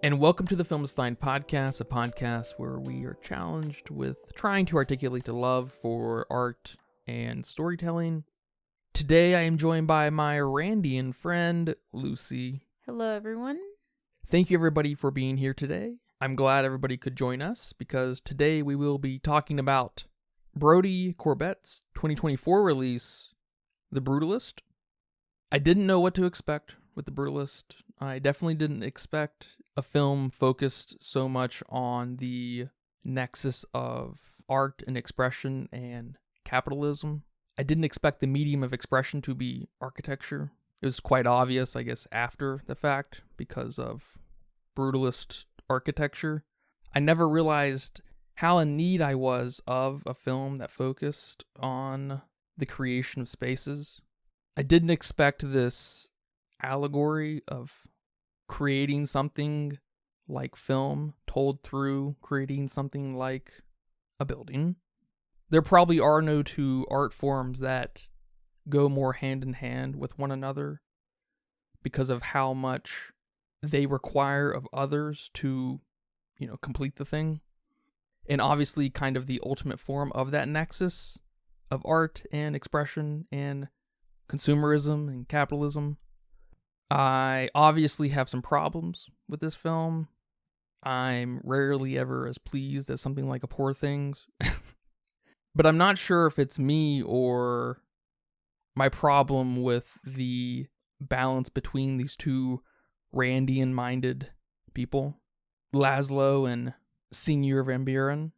And welcome to the Filmstein Podcast, a podcast where we are challenged with trying to articulate the love for art and storytelling. Today I am joined by my Randian friend, Lucy. Hello, everyone. Thank you, everybody, for being here today. I'm glad everybody could join us because today we will be talking about Brady Corbet's 2024 release, The Brutalist. I didn't know what to expect with The Brutalist. I definitely didn't expect a film focused so much on the nexus of art and expression and capitalism. I didn't expect the medium of expression to be architecture. It was quite obvious, I guess, after the fact because of brutalist architecture. I never realized how in need I was of a film that focused on the creation of spaces. I didn't expect this allegory of creating something like film told through creating something like a building. There probably are no two art forms that go more hand in hand with one another because of how much they require of others to, complete the thing. And obviously kind of the ultimate form of that nexus of art and expression and consumerism and capitalism. I obviously have some problems with this film. I'm rarely ever as pleased as something like a Poor Things. But I'm not sure if it's me or my problem with the balance between these two Randian-minded people, Laszlo and Senior Van Buren.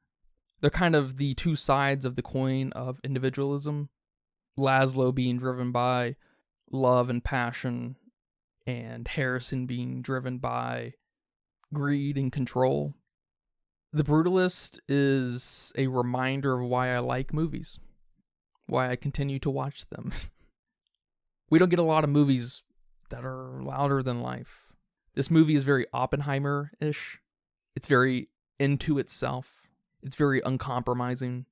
They're kind of the two sides of the coin of individualism. Laszlo being driven by love and passion, and Harrison being driven by greed and control. The Brutalist is a reminder of why I like movies, why I continue to watch them. We don't get a lot of movies that are louder than life. This movie is very Oppenheimer-ish. It's very into itself. It's very uncompromising.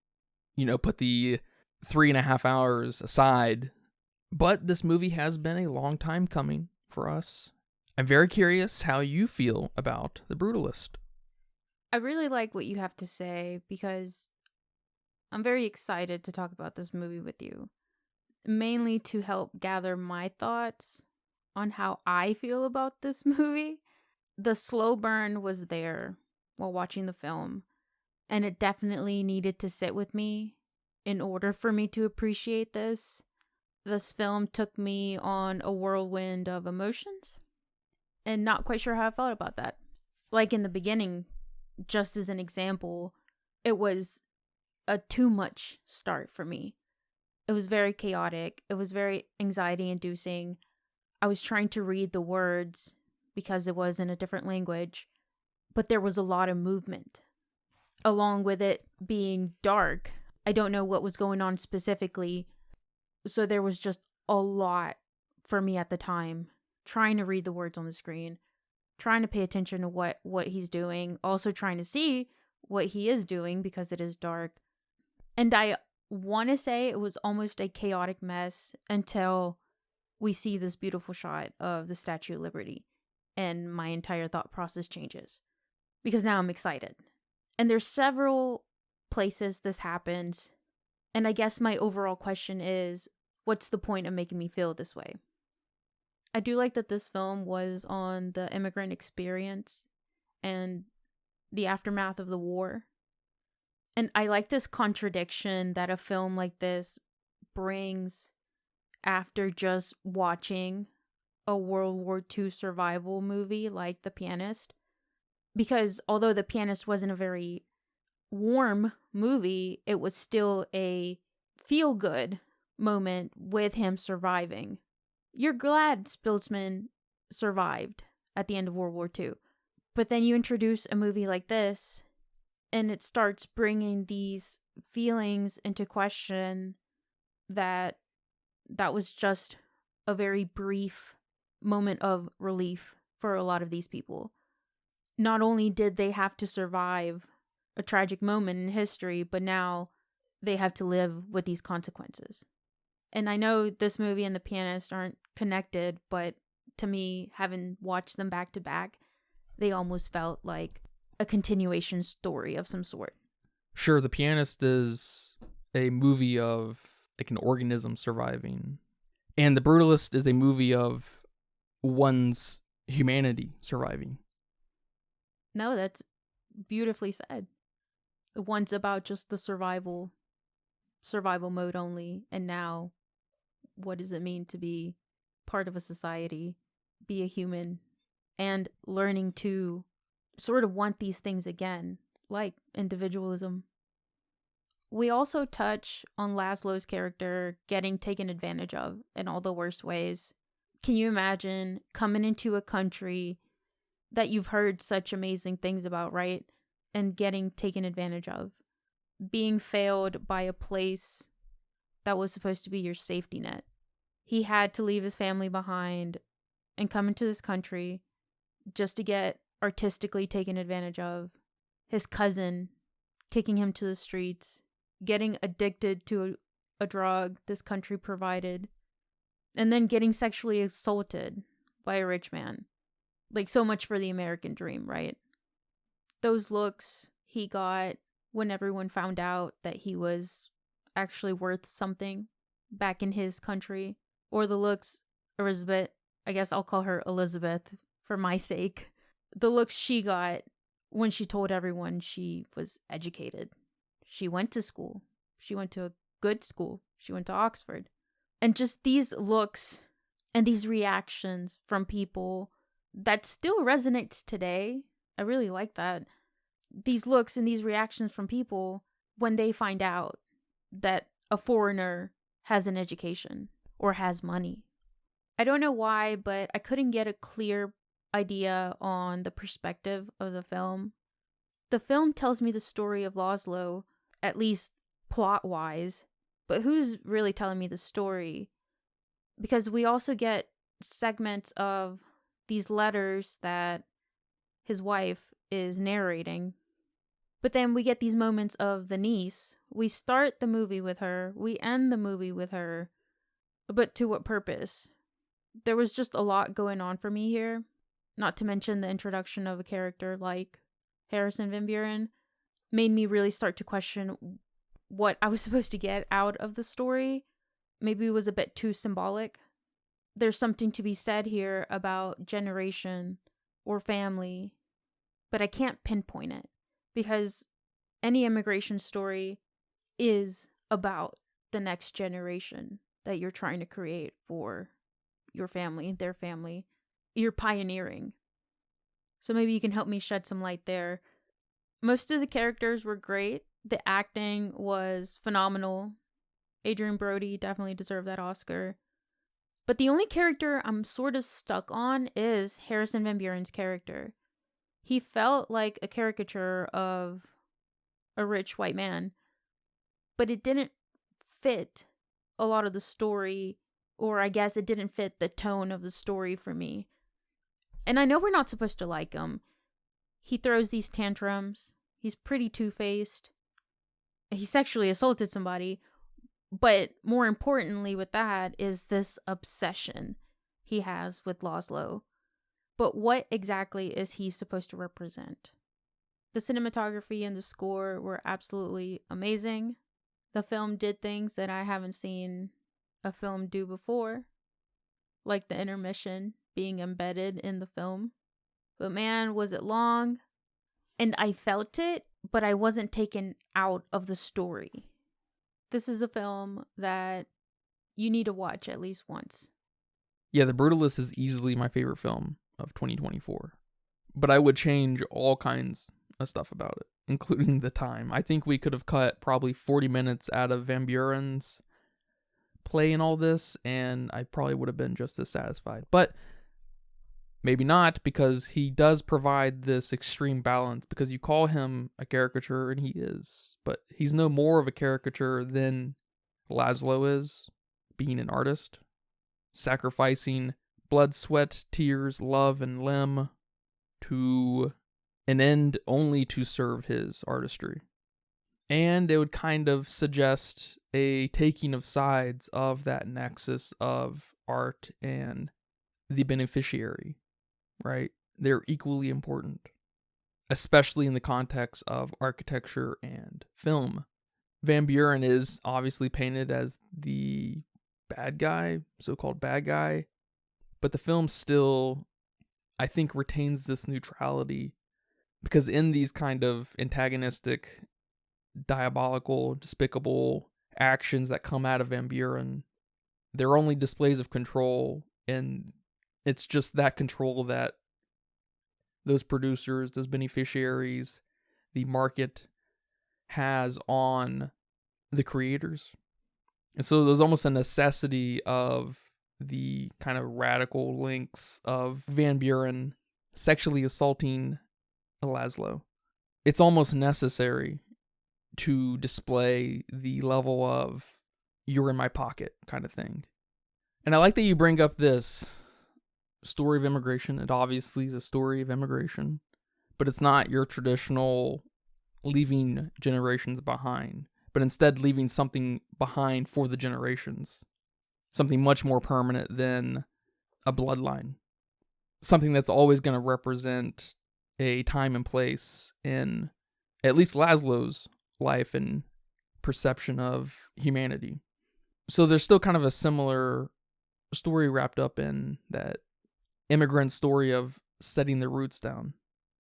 Put the 3.5 hours aside. But this movie has been a long time coming for us. I'm very curious how you feel about The Brutalist. I really like what you have to say because I'm very excited to talk about this movie with you. Mainly to help gather my thoughts on how I feel about this movie. The slow burn was there while watching the film, and it definitely needed to sit with me in order for me to appreciate this. This film took me on a whirlwind of emotions, and not quite sure how I felt about that. Like in the beginning, just as an example, it was a too much start for me. It was very chaotic. It was very anxiety-inducing. I was trying to read the words because it was in a different language, but there was a lot of movement. Along with it being dark, I don't know what was going on specifically, so there was just a lot for me at the time, trying to read the words on the screen, trying to pay attention to what he's doing, also trying to see what he is doing because it is dark. And I want to say it was almost a chaotic mess until we see this beautiful shot of the Statue of Liberty, and my entire thought process changes because now I'm excited. And there's several places this happens. And I guess my overall question is, what's the point of making me feel this way? I do like that this film was on the immigrant experience and the aftermath of the war. And I like this contradiction that a film like this brings after just watching a World War II survival movie like The Pianist. Because although The Pianist wasn't a very warm movie, it was still a feel-good moment with him surviving. You're glad Spiltzman survived at the end of World War II. But then you introduce a movie like this, and it starts bringing these feelings into question that was just a very brief moment of relief for a lot of these people. Not only did they have to survive a tragic moment in history, but now they have to live with these consequences. And I know this movie and The Pianist aren't connected, but to me, having watched them back to back, they almost felt like a continuation story of some sort. Sure, The Pianist is a movie of like an organism surviving, and The Brutalist is a movie of one's humanity surviving. No, that's beautifully said. The one's about just the survival mode only, and now what does it mean to be part of a society, be a human, and learning to sort of want these things again, like individualism. We also touch on Laszlo's character getting taken advantage of in all the worst ways. Can you imagine coming into a country that you've heard such amazing things about, right? And getting taken advantage of. Being failed by a place that was supposed to be your safety net. He had to leave his family behind and come into this country just to get artistically taken advantage of. His cousin kicking him to the streets, getting addicted to a drug this country provided, and then getting sexually assaulted by a rich man. Like, so much for the American dream, right? Those looks he got when everyone found out that he was actually worth something back in his country. Or the looks Erzsébet, I guess I'll call her Elizabeth for my sake. The looks she got when she told everyone she was educated. She went to school. She went to a good school. She went to Oxford. And just these looks and these reactions from people that still resonates today. I really like that. These looks and these reactions from people when they find out that a foreigner has an education or has money. I don't know why, but I couldn't get a clear idea on the perspective of the film. The film tells me the story of Laszlo, at least plot-wise, but who's really telling me the story? Because we also get segments of these letters that his wife is narrating. But then we get these moments of the niece. We start the movie with her. We end the movie with her. But to what purpose? There was just a lot going on for me here. Not to mention the introduction of a character like Harrison Van Buren made me really start to question what I was supposed to get out of the story. Maybe it was a bit too symbolic. There's something to be said here about generation or family, but I can't pinpoint it because any immigration story is about the next generation that you're trying to create for your family, their family. You're pioneering. So maybe you can help me shed some light there. Most of the characters were great. The acting was phenomenal. Adrien Brody definitely deserved that Oscar. But the only character I'm sort of stuck on is Harrison Van Buren's character. He felt like a caricature of a rich white man, but it didn't fit a lot of the story, or I guess it didn't fit the tone of the story for me. And I know we're not supposed to like him. He throws these tantrums. He's pretty two-faced. He sexually assaulted somebody. But more importantly with that is this obsession he has with Laszlo. But what exactly is he supposed to represent? The cinematography and the score were absolutely amazing. The film did things that I haven't seen a film do before, like the intermission being embedded in the film. But man, was it long. And I felt it, but I wasn't taken out of the story. This is a film that you need to watch at least once. Yeah, The Brutalist is easily my favorite film of 2024. But I would change all kinds of stuff about it, including the time. I think we could have cut probably 40 minutes out of Van Buren's play in all this, and I probably would have been just as satisfied. But maybe not, because he does provide this extreme balance, because you call him a caricature, and he is, but he's no more of a caricature than Laszlo is, being an artist, sacrificing blood, sweat, tears, love, and limb to an end only to serve his artistry. And it would kind of suggest a taking of sides of that nexus of art and the beneficiary, right? they're equally important, especially in the context of architecture and film. Van Buren is obviously painted as the bad guy, so-called bad guy, but the film still, I think, retains this neutrality, because in these kind of antagonistic, diabolical, despicable actions that come out of Van Buren, they're only displays of control, and it's just that control that those producers, those beneficiaries, the market has on the creators. And so there's almost a necessity of the kind of radical links of Van Buren sexually assaulting Laszlo. It's almost necessary to display the level of "you're in my pocket" kind of thing. And I like that you bring up this story of immigration. It obviously is a story of immigration, but it's not your traditional leaving generations behind, but instead leaving something behind for the generations. Something much more permanent than a bloodline. Something that's always going to represent a time and place in at least Laszlo's life and perception of humanity. So there's still kind of a similar story wrapped up in that immigrant story of setting the roots down.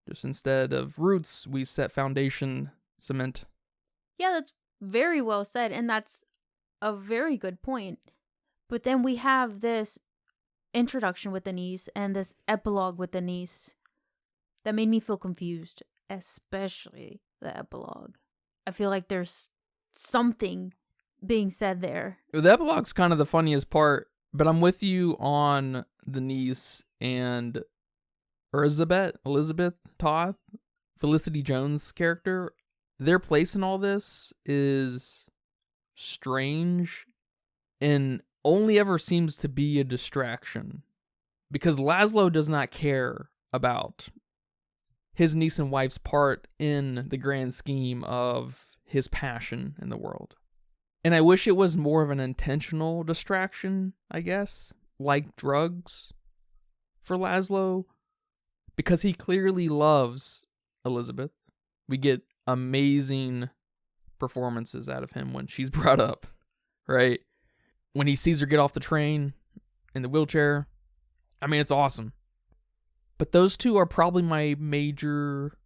Just instead of roots, we set foundation cement. Yeah, that's very well said, and that's a very good point. But then we have this introduction with the niece and this epilogue with the niece that made me feel confused, especially the epilogue. I feel like there's something being said there. The epilogue's kind of the funniest part, but I'm with you on the niece and Elizabeth Toth, Felicity Jones' character. Their place in all this is strange and only ever seems to be a distraction, because Laszlo does not care about his niece and wife's part in the grand scheme of his passion in the world. And I wish it was more of an intentional distraction, I guess, like drugs for Laszlo, because he clearly loves Elizabeth. We get amazing performances out of him when she's brought up, right? When he sees her get off the train in the wheelchair, I mean, it's awesome. But those two are probably my major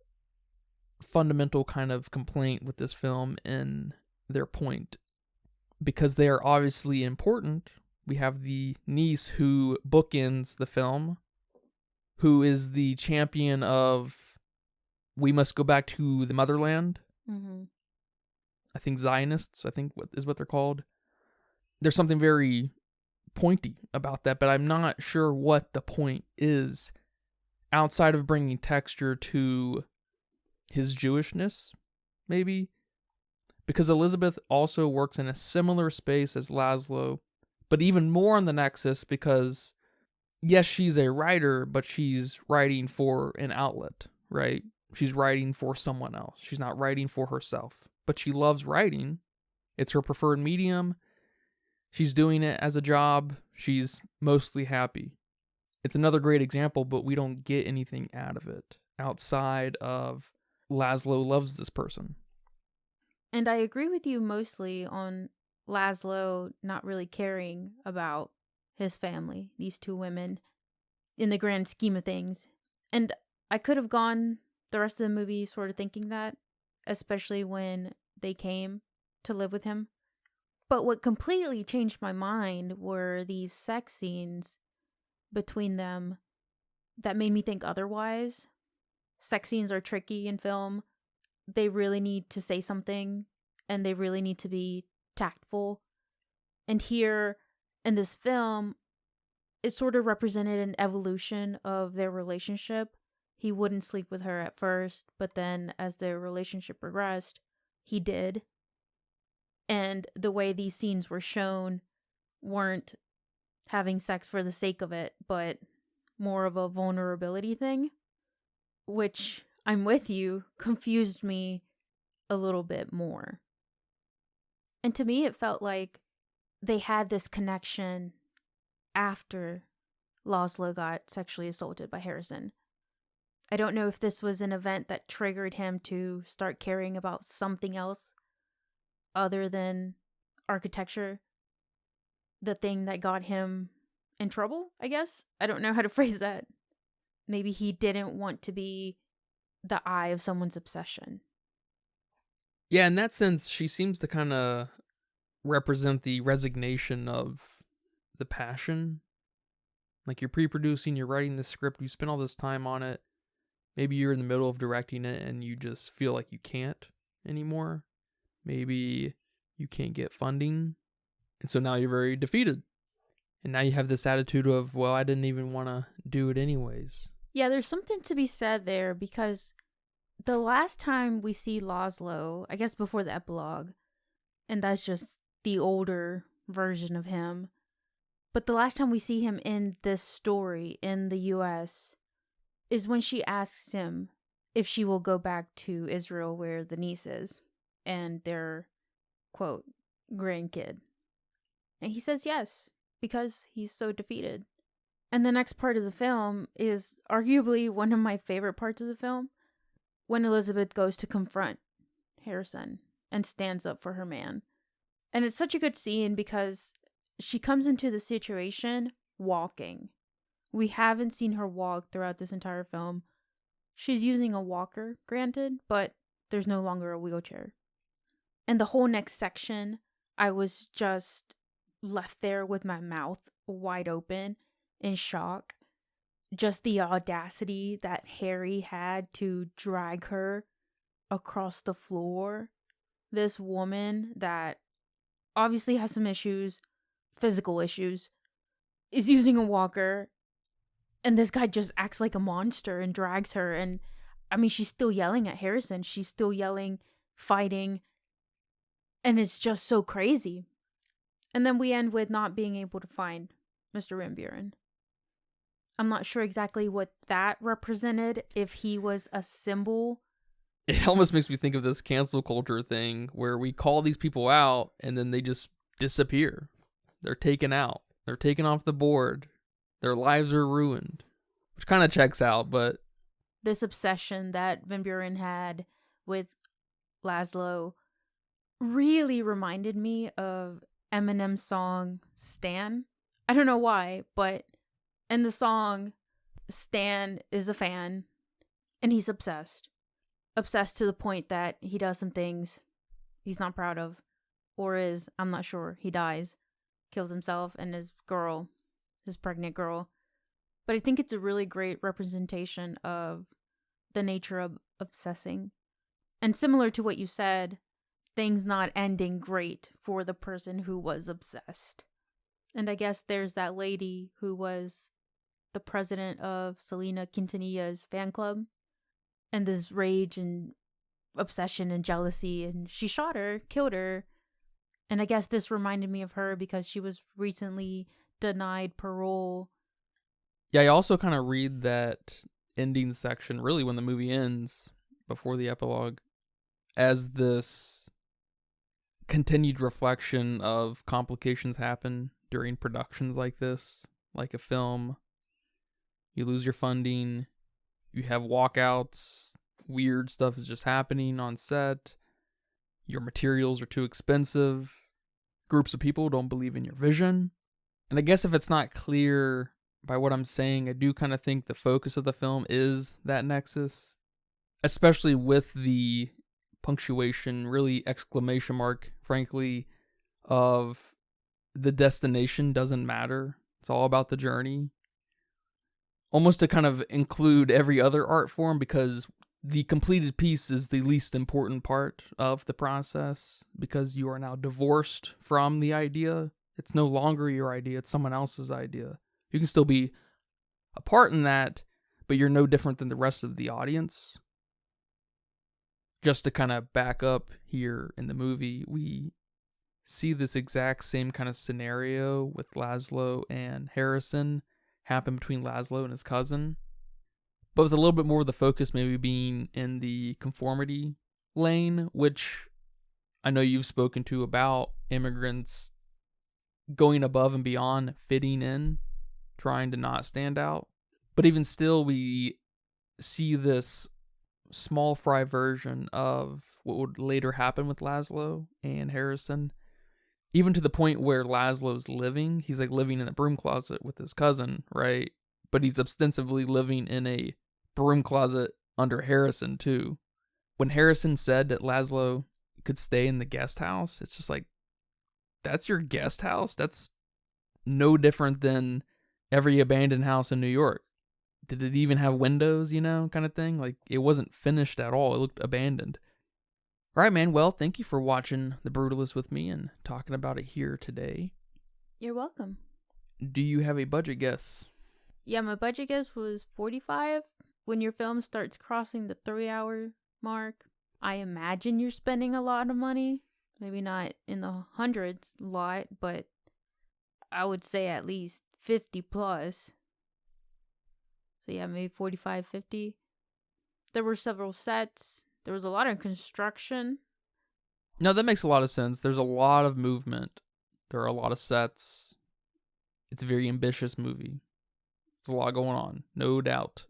fundamental kind of complaint with this film in their point, because they are obviously important. We have the niece who bookends the film, who is the champion of we must go back to the motherland. Mm-hmm. I think Zionists, I think is what they're called. There's something very pointy about that, but I'm not sure what the point is outside of bringing texture to his Jewishness, maybe. Because Elizabeth also works in a similar space as Laszlo, but even more on the nexus, because yes, she's a writer, but she's writing for an outlet, right? She's writing for someone else. She's not writing for herself, but she loves writing. It's her preferred medium. She's doing it as a job. She's mostly happy. It's another great example, but we don't get anything out of it outside of Laszlo loves this person. And I agree with you mostly on Laszlo not really caring about his family, these two women, in the grand scheme of things. And I could have gone the rest of the movie sort of thinking that, especially when they came to live with him. But what completely changed my mind were these sex scenes between them that made me think otherwise. Sex scenes are tricky in film. They really need to say something, and they really need to be tactful. And here in this film, it sort of represented an evolution of their relationship. He wouldn't sleep with her at first, but then as their relationship progressed, he did. And the way these scenes were shown weren't having sex for the sake of it, but more of a vulnerability thing, which, I'm with you, confused me a little bit more. And to me, it felt like they had this connection after Laszlo got sexually assaulted by Harrison. I don't know if this was an event that triggered him to start caring about something else other than architecture, the thing that got him in trouble, I guess. I don't know how to phrase that. Maybe he didn't want to be the eye of someone's obsession. Yeah, in that sense, she seems to kind of represent the resignation of the passion. Like, you're pre-producing, you're writing the script, you spend all this time on it. Maybe you're in the middle of directing it and you just feel like you can't anymore. Maybe you can't get funding. And so now you're very defeated. And now you have this attitude of, well, I didn't even want to do it anyways. Yeah, there's something to be said there, because the last time we see Laszlo, I guess before the epilogue, and that's just the older version of him, but the last time we see him in this story in the US is when she asks him if she will go back to Israel where the niece is and their, quote, grandkid. And he says yes, because he's so defeated. And the next part of the film is arguably one of my favorite parts of the film, when Elizabeth goes to confront Harrison and stands up for her man. And it's such a good scene because she comes into the situation walking. We haven't seen her walk throughout this entire film. She's using a walker, granted, but there's no longer a wheelchair. And the whole next section, I was just left there with my mouth wide open in shock. Just the audacity that Harry had to drag her across the floor. This woman that obviously has some issues, physical issues, is using a walker, and this guy just acts like a monster and drags her. And I mean, she's still yelling at Harrison. She's still yelling, fighting, and it's just so crazy. And then we end with not being able to find Mr. Van Buren. I'm not sure exactly what that represented, if he was a symbol. It almost makes me think of this cancel culture thing where we call these people out and then they just disappear. They're taken out. They're taken off the board. Their lives are ruined, which kind of checks out, but... This obsession that Van Buren had with Laszlo really reminded me of Eminem's song Stan. I don't know why, but in the song, Stan is a fan and he's obsessed. Obsessed to the point that he does some things he's not proud of, or is, I'm not sure, he dies, kills himself and his girl, his pregnant girl. But I think it's a really great representation of the nature of obsessing. And similar to what you said, things not ending great for the person who was obsessed. And I guess there's that lady who was the president of Selena Quintanilla's fan club, and this rage and obsession and jealousy, and she shot her, killed her. And I guess this reminded me of her because she was recently denied parole. Yeah, I also kind of read that ending section, really when the movie ends, before the epilogue, as this continued reflection of complications happen during productions like this, like a film. You lose your funding, you have walkouts, weird stuff is just happening on set, your materials are too expensive, groups of people don't believe in your vision. And I guess if it's not clear by what I'm saying, I do kind of think the focus of the film is that nexus, especially with the punctuation, really exclamation mark, frankly, of the destination doesn't matter. It's all about the journey. Almost to kind of include every other art form, because the completed piece is the least important part of the process, because you are now divorced from the idea. It's no longer your idea, it's someone else's idea. You can still be a part in that, but you're no different than the rest of the audience. Just to kind of back up here in the movie, we see this exact same kind of scenario with Laszlo and Harrison happen between Laszlo and his cousin, but with a little bit more of the focus maybe being in the conformity lane, which I know you've spoken to about immigrants going above and beyond fitting in, trying to not stand out. But even still, we see this small fry version of what would later happen with Laszlo and Harrison, even to the point where Laszlo's living. He's like living in a broom closet with his cousin, right? But he's ostensibly living in a broom closet under Harrison too. When Harrison said that Laszlo could stay in the guest house, it's just like, that's your guest house? That's no different than every abandoned house in New York. Did it even have windows, kind of thing? Like, it wasn't finished at all. It looked abandoned. All right, man. Well, thank you for watching The Brutalist with me and talking about it here today. You're welcome. Do you have a budget guess? Yeah, my budget guess was 45. When your film starts crossing the 3-hour mark, I imagine you're spending a lot of money. Maybe not in the hundreds a lot, but I would say at least 50 plus. So yeah, maybe 45, 50. There were several sets. There was a lot of construction. No, that makes a lot of sense. There's a lot of movement. There are a lot of sets. It's a very ambitious movie. There's a lot going on, no doubt.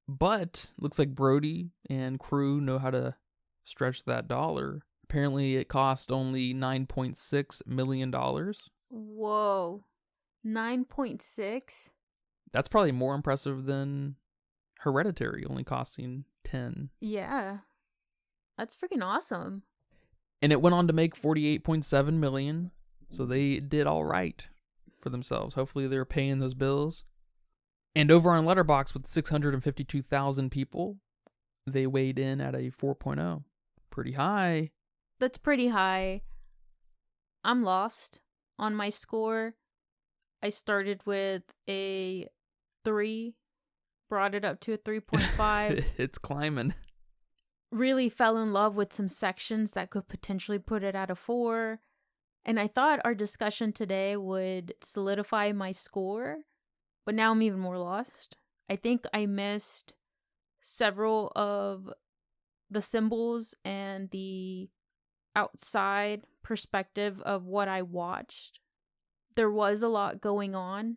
But looks like Brody and crew know how to stretch that dollar. Apparently it cost only $9.6 million. Whoa. 9.6? That's probably more impressive than Hereditary, only costing 10. Yeah. That's freaking awesome. And it went on to make 48.7 million. So they did all right for themselves. Hopefully they're paying those bills. And over on Letterboxd with 652,000 people, they weighed in at a 4.0. Pretty high. That's pretty high. I'm lost on my score. I started with a 3, brought it up to a 3.5. It's climbing. Really fell in love with some sections that could potentially put it at a 4. And I thought our discussion today would solidify my score, but now I'm even more lost. I think I missed several of the symbols and the outside perspective of what I watched. There was a lot going on,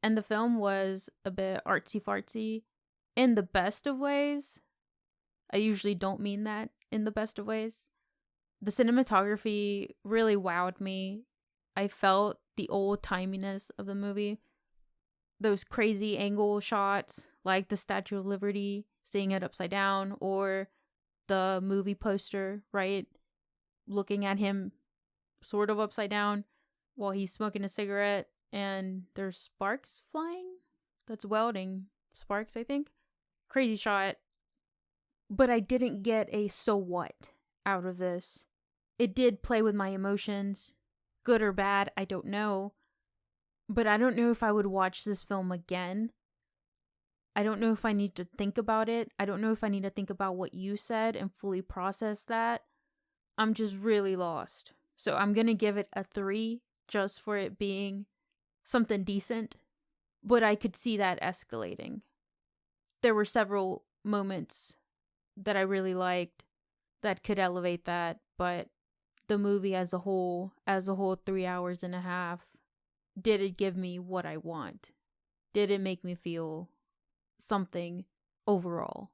and the film was a bit artsy-fartsy in the best of ways. I usually don't mean that in the best of ways. The cinematography really wowed me. I felt the old-timiness of the movie. Those crazy angle shots, like the Statue of Liberty, seeing it upside down, or the movie poster, right? Looking at him sort of upside down while he's smoking a cigarette, and there's sparks flying. That's welding sparks, I think. Crazy shot. But I didn't get a so what out of this. It did play with my emotions. Good or bad, I don't know. But I don't know if I would watch this film again. I don't know if I need to think about it. I don't know if I need to think about what you said and fully process that. I'm just really lost. So I'm going to give it a 3 just for it being something decent. But I could see that escalating. There were several moments that I really liked that could elevate that, but the movie as a whole 3 hours and a half, did it give me what I want? Did it make me feel something overall?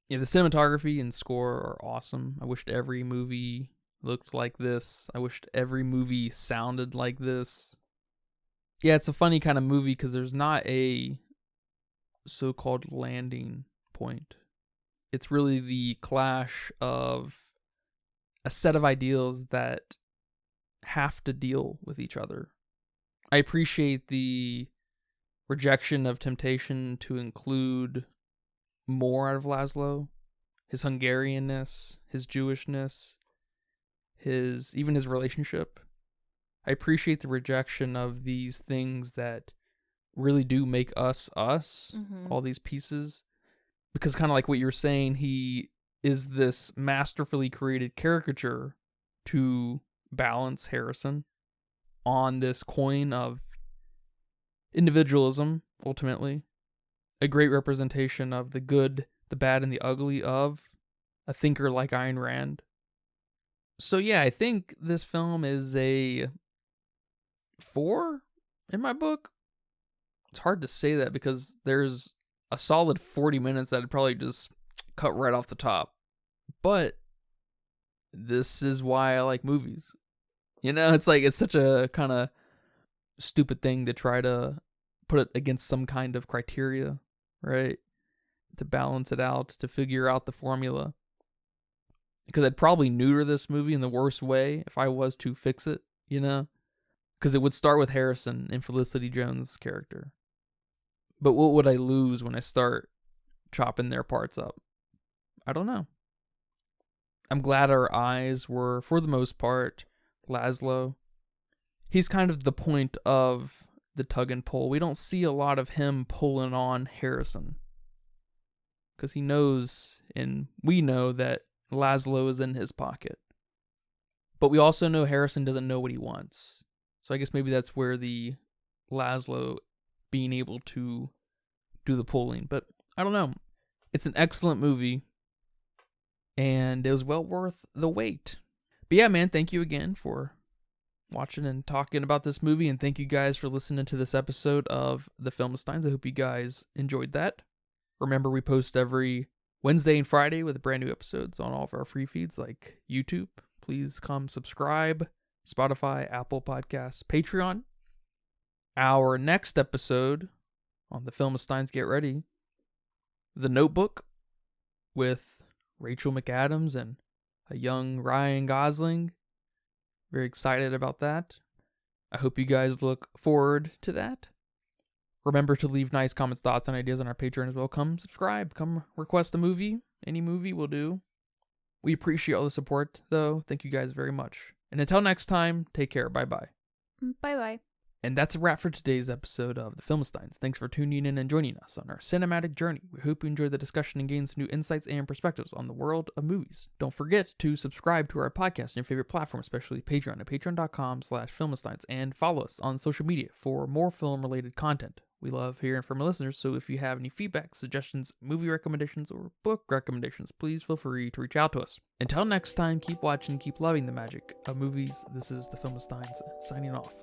Yeah, the cinematography and score are awesome. I wished every movie looked like this. I wished every movie sounded like this. Yeah, it's a funny kind of movie because there's not a so-called landing point. It's really the clash of a set of ideals that have to deal with each other. I appreciate the rejection of temptation to include more out of Laszlo, his Hungarianness, his Jewishness, even his relationship. I appreciate the rejection of these things that really do make us, all these pieces. Because kind of like what you're saying, he is this masterfully created caricature to balance Harrison on this coin of individualism, ultimately. A great representation of the good, the bad, and the ugly of a thinker like Ayn Rand. So yeah, I think this film is a 4 in my book. It's hard to say that because there's a solid 40 minutes that I'd probably just cut right off the top. But this is why I like movies. You know, it's like, it's such a kind of stupid thing to try to put it against some kind of criteria, right? To balance it out, to figure out the formula. Because I'd probably neuter this movie in the worst way if I was to fix it, you know? Because it would start with Harrison and Felicity Jones' character. But what would I lose when I start chopping their parts up? I don't know. I'm glad our eyes were, for the most part, Laszlo. He's kind of the point of the tug and pull. We don't see a lot of him pulling on Harrison. Because he knows, and we know, that Laszlo is in his pocket. But we also know Harrison doesn't know what he wants. So I guess maybe that's where the Laszlo being able to do the pulling. But I don't know. It's an excellent movie. And it was well worth the wait. But yeah, man, thank you again for watching and talking about this movie. And thank you guys for listening to this episode of The Filmsteins. I hope you guys enjoyed that. Remember, we post every Wednesday and Friday with brand new episodes on all of our free feeds like YouTube. Please come subscribe. Spotify, Apple Podcasts, Patreon. Our next episode on The Filmsteins, get ready. The Notebook with Rachel McAdams and a young Ryan Gosling. Very excited about that. I hope you guys look forward to that. Remember to leave nice comments, thoughts, and ideas on our Patreon as well. Come subscribe. Come request a movie. Any movie will do. We appreciate all the support, though. Thank you guys very much. And until next time, take care. Bye-bye. Bye-bye. And that's a wrap for today's episode of The Filmsteins. Thanks for tuning in and joining us on our cinematic journey. We hope you enjoyed the discussion and gained some new insights and perspectives on the world of movies. Don't forget to subscribe to our podcast on your favorite platform, especially Patreon at patreon.com/filmsteins, and follow us on social media for more film-related content. We love hearing from our listeners, so if you have any feedback, suggestions, movie recommendations, or book recommendations, please feel free to reach out to us. Until next time, keep watching, keep loving the magic of movies. This is The Filmsteins signing off.